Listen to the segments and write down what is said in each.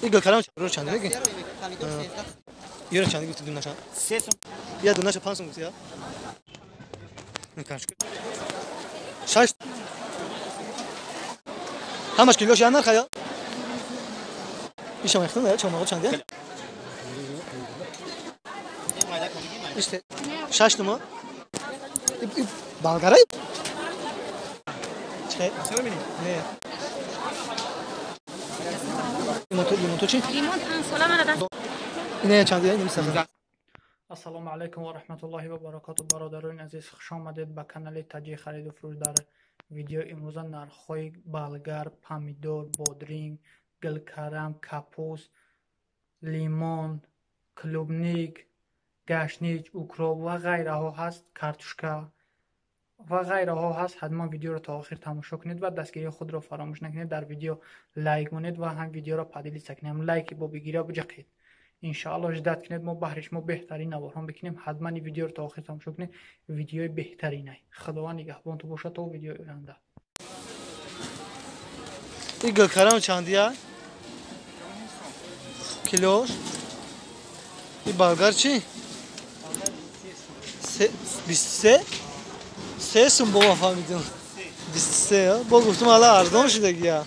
این گلکارم چند میگی؟ یه چند گفتی دو نشه؟ سه سوم. یا دو نشه 5 سوم گفتی یا؟ نکارش. شش. همش کیلوش یا نه خیا؟ ایشون میخوام یا چون چنده؟ İşte şaştı mı? Balgaray? Ne? Limon çi? Limon sola mana da. Ne çandı ya? Neyse. Assalomu alaykum va rahmatullohi va barakatuh barodaroin aziz, xush omadid ba kanali Taji xarid و فروش در ویدیو امروز نرخ‌های بلگر، پامیدور، بادرینگ، گلکرم، کپوس، لیمون، کلوبنیک، گشنیج، اوکراپ و غیره ها هست، کارتوشکا و غیره ها هست. حتما ویدیو رو تا آخر تماشا کنید و دستگیری خود را فراموش نکنید. در ویدیو لایک کنید و هم ویدیو را پادیلی سکنید. هم لایک با بگیره بجقید. انشاءالله جدت کنید ما بهرش ما بهترین نوارها بکنیم. حتما این ویدیو رو تا آخر تماشا کنید. ویدیوی بهترینه. خداوند نگهبان تو باشه تا ویدیو آینده. این گلکارم چندیه؟ کیلوش؟ این بالگر چی؟ 23 3 سوم بابا فهمیدم 23 با گفتم حالا ارزان شده گیا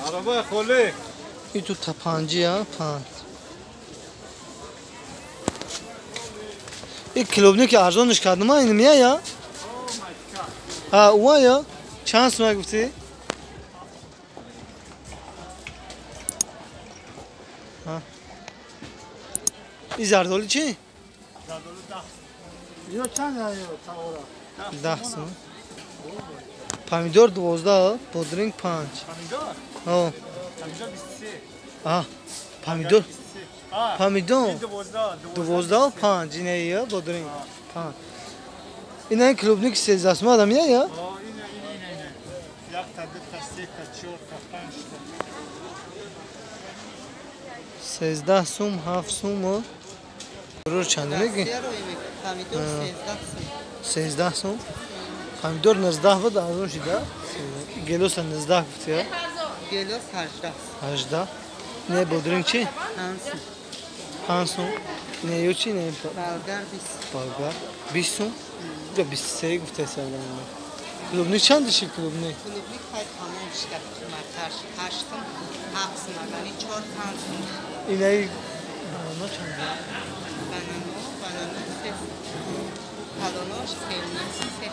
عربه خاله این تو تا 5 ها 5 این کلوبنی که ارزانش کردم اینو میای یا ها اوه یا چند سوم گفتی ها این زردالی چی؟ زردالو 10 یا چند یا 10 سوم پامیدور 12 بادرینگ 5 پامیدور؟ ها پامیدور 23 آه پامیدور پامیدور 12 و 5 اینه یا بادرینگ 5 اینه کلوبنیک 13 سوم آدم یا اینه یک تا 2 تا 3 تا 4 تا 5 13 سوم 7 سوم رو چند میگی؟ پامیدور 13 سوم پامیدور 19 بود ارزون شده گلوس 19 گفتی ها گلوس 18 نه بادرینگ چی؟ 5 سوم نه یو چی نه بالگر 20 بالگر 20 سوم یا 23 گفته سردم کلوبنیک چندشه کلوبنیک؟ کلوبنیک های تمام شکر مرترش 8 سوم 7 سوم یعنی 4 5 سوم اینه بانانا چنده؟ بانانا 3 سوم پالوناش 3 شکر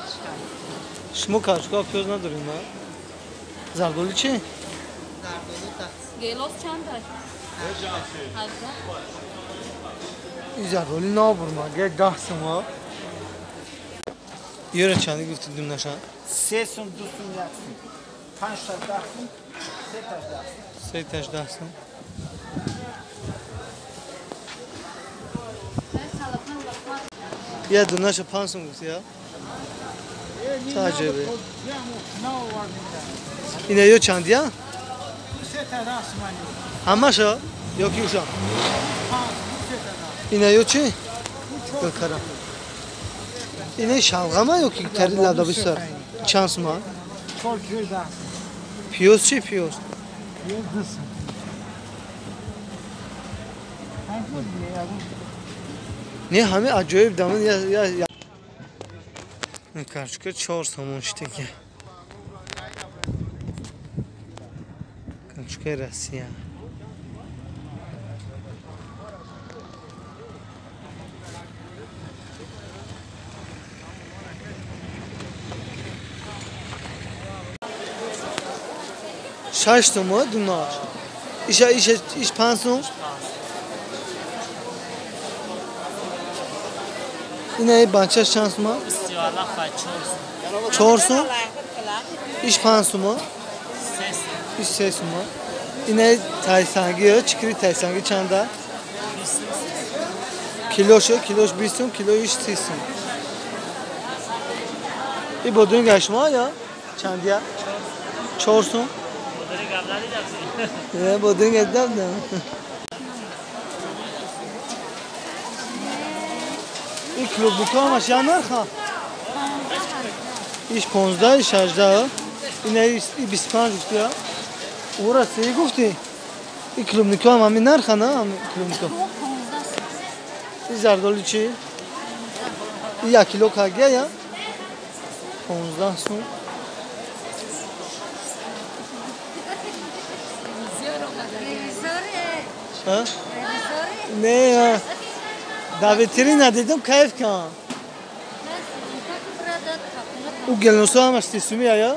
شما کارشگاه پیاز نداریم ها؟ زردالی چی؟ زردالو 10 گلوس چند داشت؟ این زردالی نابرم اگه 10 سوم ها یه رو چنده گفتی دیم نشن؟ 3 سوم 2 سوم 1 سوم 5 تا 10 سوم 3 تا 10 سوم 3 تا 10 سوم یه دونهش 5 سوم گفتی ها؟ چه عجبه اینه یه چندیه؟ 3 تا 10 سوم همه شا؟ یا کیوشا؟ اینه یه چی؟ بکرم اینه شلغمه یا که تری لده بسر؟ چند سوم ها؟ 4 کیلو 10 پیوز چی پیوز؟ پیوز 2 سوم نه همه عجایب دامن یا کارچکه 4 سومون شده که کارچکه رسیه شش تومه دوناش ایش 5 توم اینه بچه‌ش چند تومه؟ 4 توم ایش 5 تومه ایش 3 تومه اینه تایسنگیه چکری تایسنگی چنده؟ کیلوش 20 توم کیلویش 30 توم این بادرینگ اشما یا چندیه؟ 4 توم بادرینگ ادب نه این کلوبنیک ها همش یا نرخه ایش 15 ایش 18 اینه 25 گفتی یا اورا سی گفتی این کیلومتر هم همین نرخه نه همین کیلومتر این زردالو چی؟ این 1 کیلو کاگیه یا 15 سون ها؟ نه داویتری ندیدم کیف کن او گلنوسو هم از تیسومی آیا؟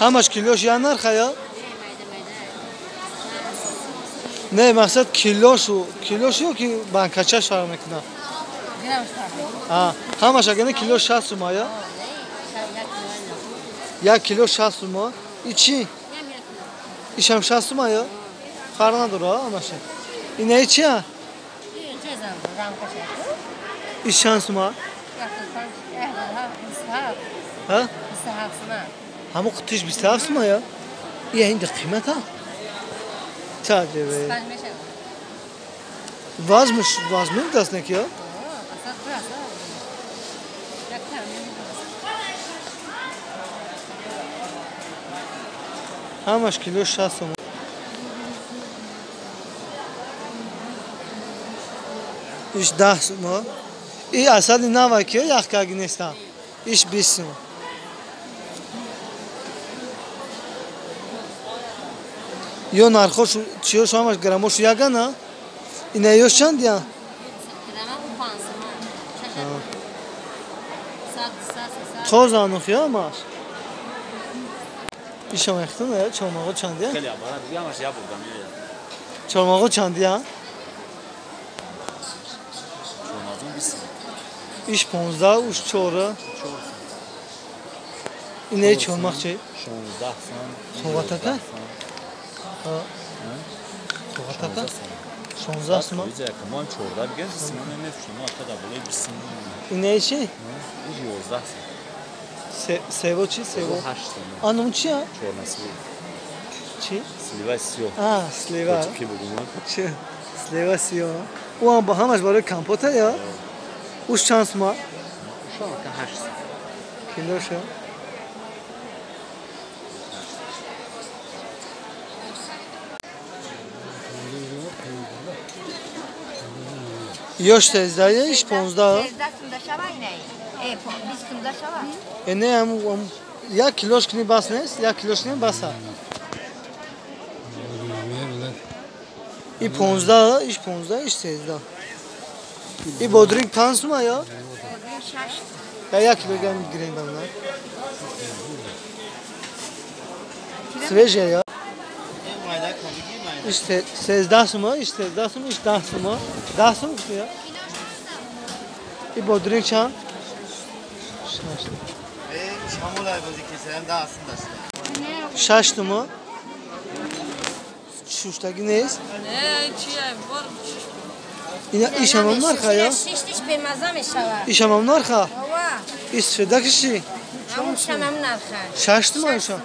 همش کیلوش یا نرخه یا؟ نه مقصد کیلوشو که بانکچهش فرق میکنه همش اگه نه کیلو 60 سوم یا؟ 1 کیلو 60 سوم این چی؟ ایش هم 60 سوم یا؟ فرق نداره همش اینه چی ها؟ ایش چند سوم ها؟ همه قطعش 27 سوم یا؟ یه این قیمت ها؟ تعجبه وزمش دست نکی ها؟ همش کیلو 60 سوم ایش 10 سوم این اصلا نوه که یخ کاگی نیستم ایش 20 سوم یا نرخوش چیوش همش گرموش یگه نه اینه یوش چند یا؟ توز آنوخ یا همش ایش هم اختونه یا چرماغو چند یا؟ چرماغو چند یا؟ ایش 15 اوش 4 اینه چرماغ چی؟ 16 سن Soğataka? Ha. Soğataka? 16 suma. Bize kaman çorda bir genç ismini ne düşünüyor? Hatta da böyle bir isim. Ne işi? Bir 16 sen. Sevo çi? Sevo. 8 sen. Anım çi ya? Çornası. Çi? Sliva sio. Ha, sliva. Ki bu bunu. Çi? Sliva sio. O an bahamaş böyle kampota ya. Uş şans mı? Şu an 8 sen. Kilo şu. Yoş tezde iş 15. Ne am ya kiloş kini basnes ya kiloş kini basa. İ 15 iş 15 iş tezde. İ bodring 5 mı ya? Ya kilo gel gireyim ben lan. Sveje ya. İşte 16 mı? İşte 10 mı? İşte 10 mı? 10 mı ya? İ bodring çan. Şamolay bozuk keselim daha aslında. Şaştı mı? Şuştaki neyiz? Yine iş hamamlar ka ya? İş hamamlar ka? İsvedak işi. Şaştı mı şu an?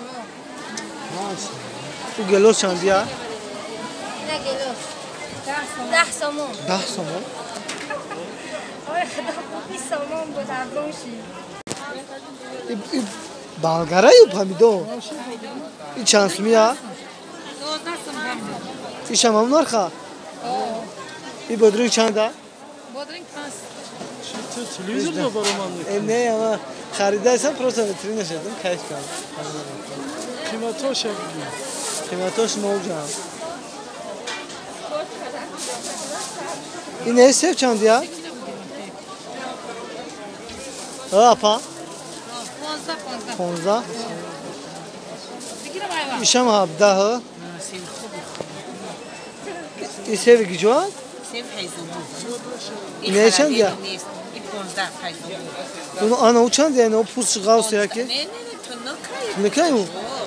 Bu gelo çandı ya? Ne gelo? 10 somon. 10 somon? Ay خدا bir somon bu da donşi. Balgara yu pamido. İ çansım ya? İş hamamlar ka? İ bodring çanda? Bodring pas. Televizyon mu baromanlık? Ne ama xaridaysan просто vitrin yaşadım kayıt kaldı. Klimatoş yapıyor. Klimatoş ne olacak? İneği sev çandı ya? Apa? 15. İşam habda ha? İ sev gidiyor? Sev hayzumu. Ne çandı ya? 15 hayzumu. Onu ana uçandı yani o pus çıkıyor ya ki. Ne to Ne kayo?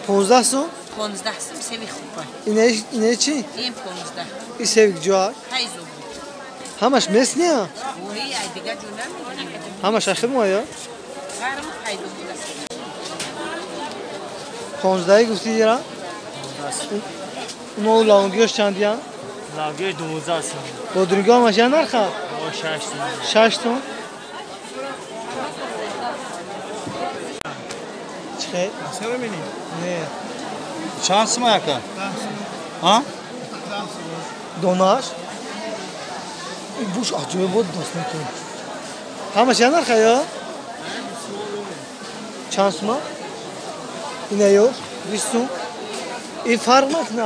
15 son? 15 sim sevi xupa. İneği çi? Em 15. İ sev gidiyor? Hayzumu. Hamaş mesni ya? Oy ay diga junam. Hamaş axir mı ya? Garım hayzumu. 15 گفتی دیرا؟ اونو لاون گوش چند دیان؟ Lagir 12 sum. Bodringa ama şey narxa? O 6 sum. 6 tom. Çıkay. Nasıl öyle? Ne? Şans mı yaka? Ha? Donar. Buş acıyor bu dostum ki. Ama şey narxa ya? Şans mı? Yine yok. Bir sum. Farmak ne?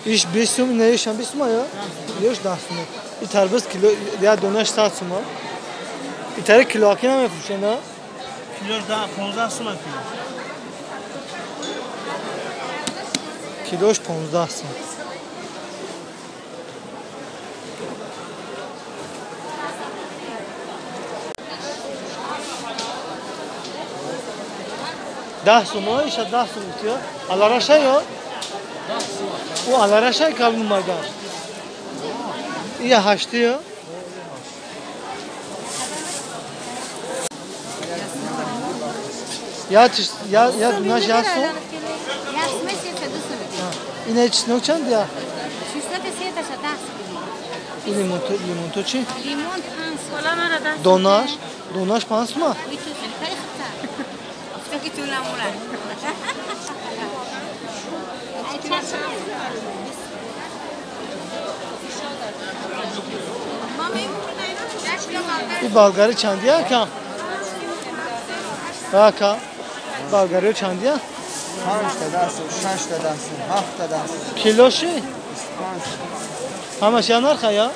İş 5 sum ne yaşam 5 sum ya? Yoş 10 sum. İtarbız kilo ya donaş 7 sum. İtare kilo akına mı fuşena? Kilo daha 15 sum kilo. Kiloş 15 sum. ده سوم ها ایشا 10 سوم bitiyor. Alara ya. O alara kalın magar. İyi haştı ya. Ya dunaş ya su. İne hiç ne uçan ya. Limon toçi. Donaş pansma. Bir Balgarı çandiya ka. Ka. Balgarı çandiya. 5 dasım, 6 dasım, 7 dasım. Kiloşu. Ama şey narxa ya.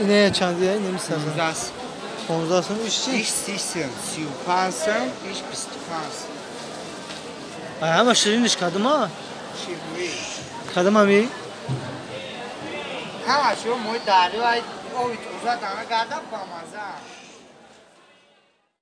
İne çandiya ne misal? 15 sum işçi. İş 6 sum, 35 sum, iş 25 Ay ama şirin iş kadım ha. Şivri. Kadım ami. Ha şu mu dari ay o uzatana kadar pamaza.